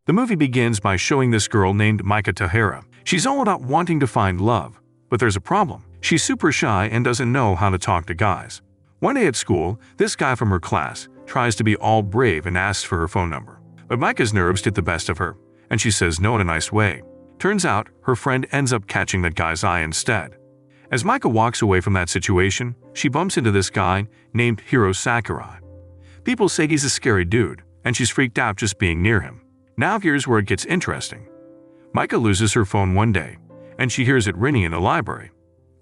The movie begins by showing this girl named Micah Tahara. She's all about wanting to find love, but there's a problem. She's super shy and doesn't know how to talk to guys. One day at school, this guy from her class tries to be all brave and asks for her phone number. But Micah's nerves get the best of her, and she says no in a nice way. Turns out, her friend ends up catching that guy's eye instead. As Micah walks away from that situation, she bumps into this guy named Hiro Sakurai. People say he's a scary dude, and she's freaked out just being near him. Now here's where it gets interesting. Micah loses her phone one day, and she hears it ringing in the library.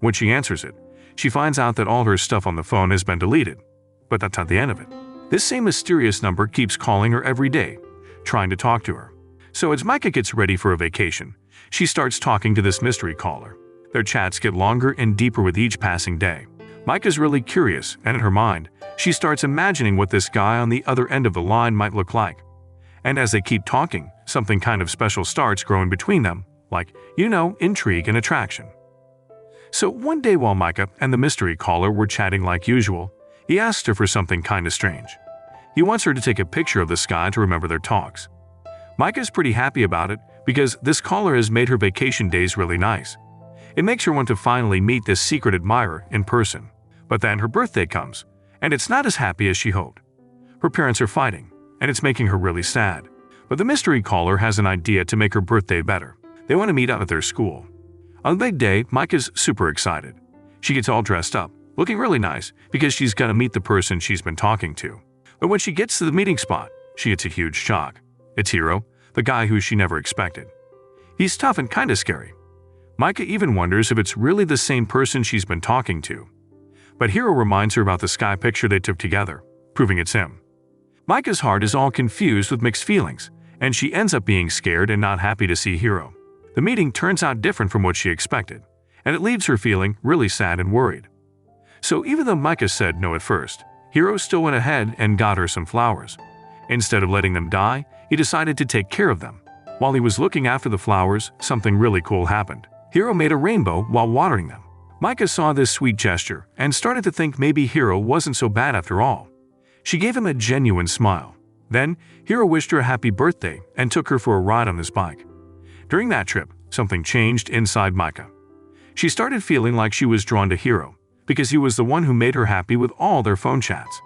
When she answers it, she finds out that all her stuff on the phone has been deleted. But that's not the end of it. This same mysterious number keeps calling her every day, trying to talk to her. So as Micah gets ready for a vacation, she starts talking to this mystery caller. Their chats get longer and deeper with each passing day. Micah's really curious, and in her mind, she starts imagining what this guy on the other end of the line might look like. And as they keep talking, something kind of special starts growing between them, like, intrigue and attraction. So one day while Micah and the mystery caller were chatting like usual, he asked her for something kinda strange. He wants her to take a picture of this guy to remember their talks. Micah's pretty happy about it because this caller has made her vacation days really nice. It makes her want to finally meet this secret admirer in person. But then her birthday comes, and it's not as happy as she hoped. Her parents are fighting, and it's making her really sad. But the mystery caller has an idea to make her birthday better. They want to meet up at their school. On the big day, Micah's super excited. She gets all dressed up, looking really nice because she's gonna meet the person she's been talking to. But when she gets to the meeting spot, she gets a huge shock. It's Hiro, the guy who she never expected. He's tough and kinda scary. Micah even wonders if it's really the same person she's been talking to. But Hiro reminds her about the sky picture they took together, proving it's him. Micah's heart is all confused with mixed feelings, and she ends up being scared and not happy to see Hiro. The meeting turns out different from what she expected, and it leaves her feeling really sad and worried. So even though Micah said no at first, Hiro still went ahead and got her some flowers. Instead of letting them die, he decided to take care of them. While he was looking after the flowers, something really cool happened. Hiro made a rainbow while watering them. Micah saw this sweet gesture and started to think maybe Hiro wasn't so bad after all. She gave him a genuine smile. Then, Hiro wished her a happy birthday and took her for a ride on his bike. During that trip, something changed inside Micah. She started feeling like she was drawn to Hiro because he was the one who made her happy with all their phone chats.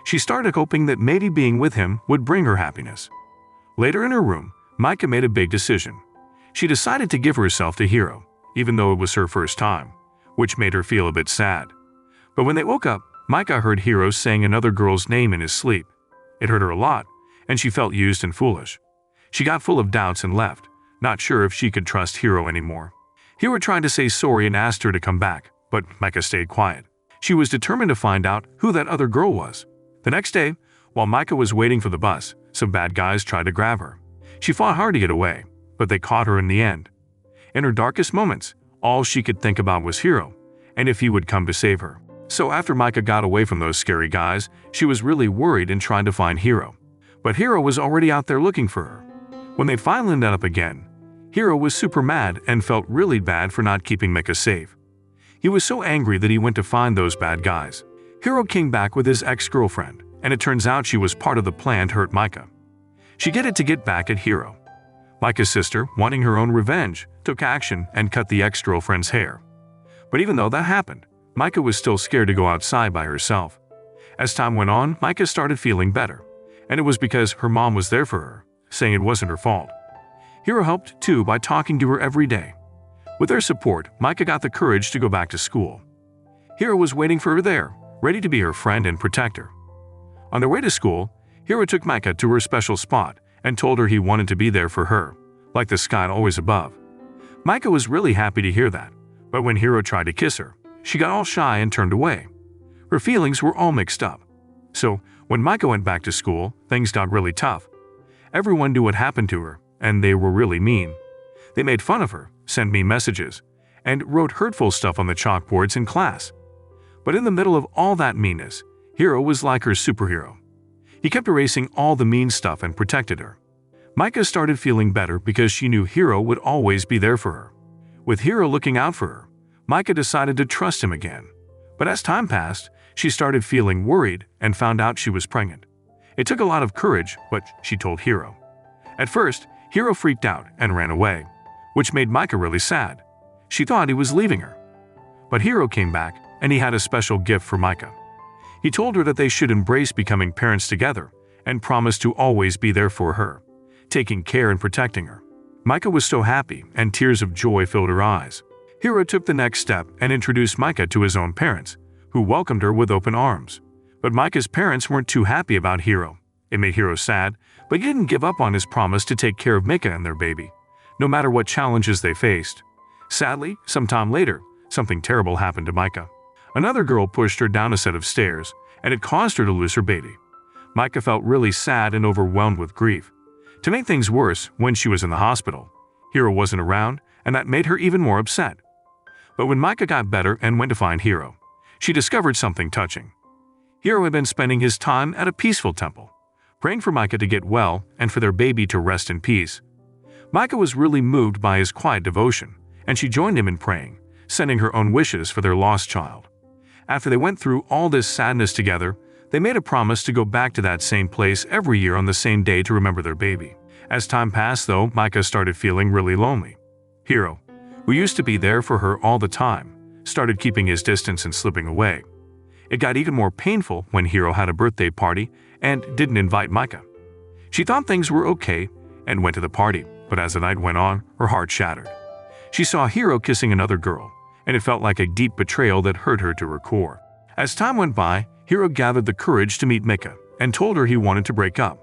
She started hoping that maybe being with him would bring her happiness. Later in her room, Micah made a big decision. She decided to give herself to Hiro, even though it was her first time, which made her feel a bit sad. But when they woke up, Micah heard Hiro saying another girl's name in his sleep. It hurt her a lot, and she felt used and foolish. She got full of doubts and left, not sure if she could trust Hiro anymore. Hiro tried to say sorry and asked her to come back, but Micah stayed quiet. She was determined to find out who that other girl was. The next day, while Micah was waiting for the bus, some bad guys tried to grab her. She fought hard to get away, but they caught her in the end. In her darkest moments, all she could think about was Hiro, and if he would come to save her. So after Micah got away from those scary guys, she was really worried and trying to find Hiro. But Hiro was already out there looking for her. When they finally ended up again, Hiro was super mad and felt really bad for not keeping Micah safe. He was so angry that he went to find those bad guys. Hiro came back with his ex-girlfriend, and it turns out she was part of the plan to hurt Micah. She get it to get back at Hiro. Micah's sister, wanting her own revenge, took action and cut the ex-girlfriend's hair. But even though that happened, Micah was still scared to go outside by herself. As time went on, Micah started feeling better, and it was because her mom was there for her, saying it wasn't her fault. Hiro helped too by talking to her every day. With their support, Micah got the courage to go back to school. Hiro was waiting for her there, ready to be her friend and protector. On their way to school, Hiro took Micah to her special spot and told her he wanted to be there for her, like the sky always above. Micah was really happy to hear that, but when Hiro tried to kiss her, she got all shy and turned away. Her feelings were all mixed up. So, when Micah went back to school, things got really tough. Everyone knew what happened to her, and they were really mean. They made fun of her, sent mean messages, and wrote hurtful stuff on the chalkboards in class. But in the middle of all that meanness, Hiro was like her superhero. He kept erasing all the mean stuff and protected her. Micah started feeling better because she knew Hiro would always be there for her. With Hiro looking out for her, Micah decided to trust him again. But as time passed, she started feeling worried and found out she was pregnant. It took a lot of courage, but she told Hiro. At first, Hiro freaked out and ran away, which made Micah really sad. She thought he was leaving her. But Hiro came back, and he had a special gift for Micah. He told her that they should embrace becoming parents together and promised to always be there for her, taking care and protecting her. Micah was so happy, and tears of joy filled her eyes. Hiro took the next step and introduced Micah to his own parents, who welcomed her with open arms. But Micah's parents weren't too happy about Hiro. It made Hiro sad, but he didn't give up on his promise to take care of Micah and their baby, no matter what challenges they faced. Sadly, some time later, something terrible happened to Micah. Another girl pushed her down a set of stairs, and it caused her to lose her baby. Micah felt really sad and overwhelmed with grief. To make things worse, when she was in the hospital, Hiro wasn't around, and that made her even more upset. But when Micah got better and went to find Hiro, she discovered something touching. Hiro had been spending his time at a peaceful temple, praying for Micah to get well and for their baby to rest in peace. Micah was really moved by his quiet devotion, and she joined him in praying, sending her own wishes for their lost child. After they went through all this sadness together, they made a promise to go back to that same place every year on the same day to remember their baby. As time passed, though, Micah started feeling really lonely. Hiro, who used to be there for her all the time, started keeping his distance and slipping away. It got even more painful when Hiro had a birthday party and didn't invite Micah. She thought things were okay and went to the party, but as the night went on, her heart shattered. She saw Hiro kissing another girl, and it felt like a deep betrayal that hurt her to her core. As time went by, Hiro gathered the courage to meet Micah and told her he wanted to break up.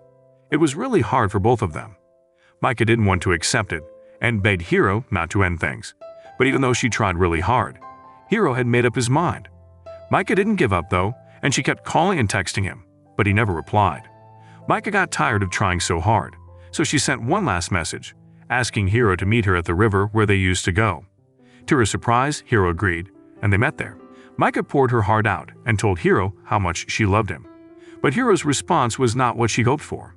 It was really hard for both of them. Micah didn't want to accept it and begged Hiro not to end things. But even though she tried really hard, Hiro had made up his mind. Micah didn't give up though, and she kept calling and texting him, but he never replied. Micah got tired of trying so hard, so she sent one last message, asking Hiro to meet her at the river where they used to go. To her surprise, Hiro agreed, and they met there. Micah poured her heart out and told Hiro how much she loved him. But Hiro's response was not what she hoped for.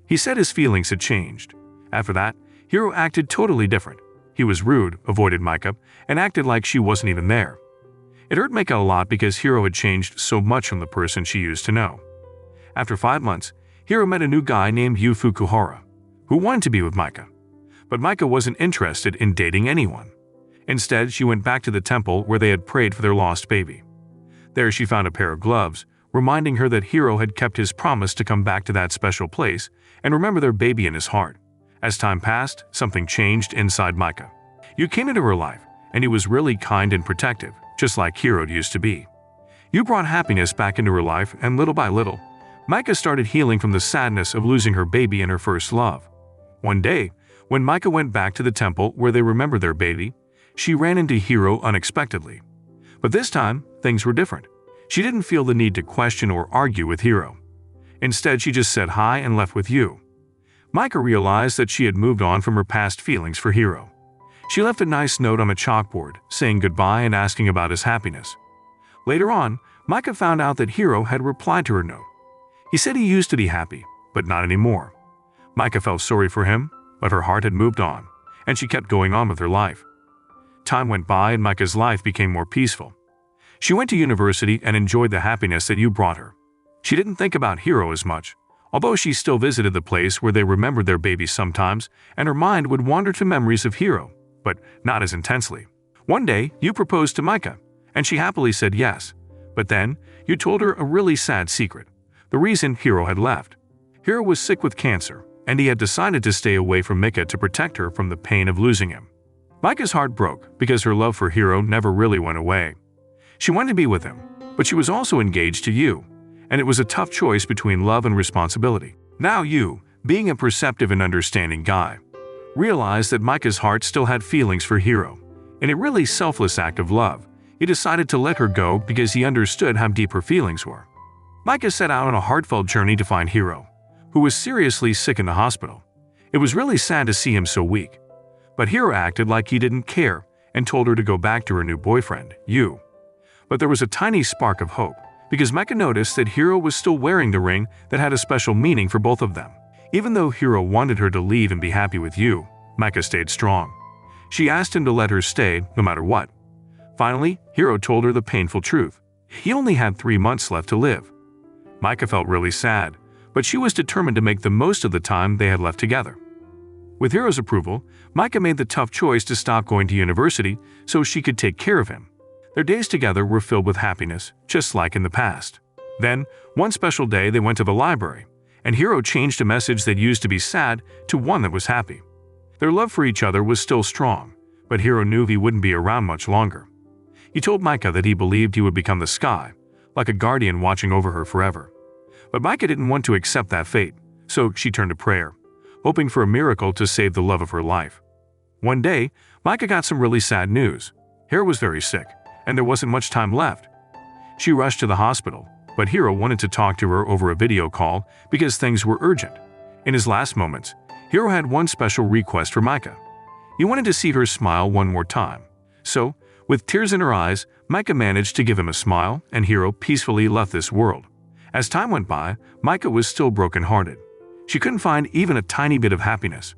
He said his feelings had changed. After that, Hiro acted totally different. He was rude, avoided Micah, and acted like she wasn't even there. It hurt Micah a lot because Hiro had changed so much from the person she used to know. After 5 months, Hiro met a new guy named Yu Fukuhara, who wanted to be with Micah. But Micah wasn't interested in dating anyone. Instead, she went back to the temple where they had prayed for their lost baby. There she found a pair of gloves, reminding her that Hiro had kept his promise to come back to that special place and remember their baby in his heart. As time passed, something changed inside Micah. Yu came into her life, and he was really kind and protective, just like Hiro used to be. Yu brought happiness back into her life, and little by little, Micah started healing from the sadness of losing her baby and her first love. One day, when Micah went back to the temple where they remembered their baby, she ran into Hiro unexpectedly. But this time, things were different. She didn't feel the need to question or argue with Hiro. Instead, she just said hi and left with Yu. Micah realized that she had moved on from her past feelings for Hiro. She left a nice note on a chalkboard, saying goodbye and asking about his happiness. Later on, Micah found out that Hiro had replied to her note. He said he used to be happy, but not anymore. Micah felt sorry for him, but her heart had moved on, and she kept going on with her life. Time went by and Micah's life became more peaceful. She went to university and enjoyed the happiness that Yu brought her. She didn't think about Hiro as much, although she still visited the place where they remembered their baby sometimes, and her mind would wander to memories of Hiro, but not as intensely. One day, Yu proposed to Micah, and she happily said yes. But then, Yu told her a really sad secret, the reason Hiro had left. Hiro was sick with cancer, and he had decided to stay away from Micah to protect her from the pain of losing him. Micah's heart broke because her love for Hiro never really went away. She wanted to be with him, but she was also engaged to Yu, and it was a tough choice between love and responsibility. Now Yu, being a perceptive and understanding guy, realized that Micah's heart still had feelings for Hiro. In a really selfless act of love, he decided to let her go because he understood how deep her feelings were. Micah set out on a heartfelt journey to find Hiro, who was seriously sick in the hospital. It was really sad to see him so weak. But Hiro acted like he didn't care and told her to go back to her new boyfriend, Yu. But there was a tiny spark of hope, because Micah noticed that Hiro was still wearing the ring that had a special meaning for both of them. Even though Hiro wanted her to leave and be happy with Yu, Micah stayed strong. She asked him to let her stay no matter what. Finally, Hiro told her the painful truth. He only had 3 months left to live. Micah felt really sad, but she was determined to make the most of the time they had left together. With Hiro's approval, Micah made the tough choice to stop going to university so she could take care of him. Their days together were filled with happiness, just like in the past. Then, one special day they went to the library, and Hiro changed a message that used to be sad to one that was happy. Their love for each other was still strong, but Hiro knew he wouldn't be around much longer. He told Micah that he believed he would become the sky, like a guardian watching over her forever. But Micah didn't want to accept that fate, so she turned to prayer, hoping for a miracle to save the love of her life. One day, Micah got some really sad news. Hiro was very sick, and there wasn't much time left. She rushed to the hospital, but Hiro wanted to talk to her over a video call because things were urgent. In his last moments, Hiro had one special request for Micah. He wanted to see her smile one more time. So, with tears in her eyes, Micah managed to give him a smile, and Hiro peacefully left this world. As time went by, Micah was still brokenhearted. She couldn't find even a tiny bit of happiness.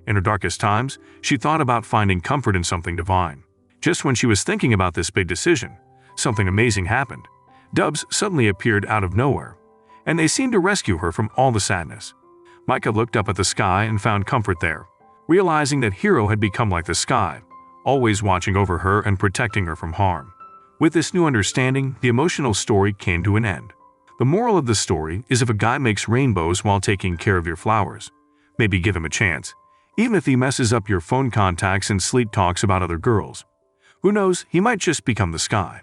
In her darkest times, she thought about finding comfort in something divine. Just when she was thinking about this big decision, something amazing happened. Doves suddenly appeared out of nowhere, and they seemed to rescue her from all the sadness. Micah looked up at the sky and found comfort there, realizing that Hiro had become like the sky, always watching over her and protecting her from harm. With this new understanding, the emotional story came to an end. The moral of the story is if a guy makes rainbows while taking care of your flowers, maybe give him a chance, even if he messes up your phone contacts and sleep talks about other girls. Who knows, he might just become the sky.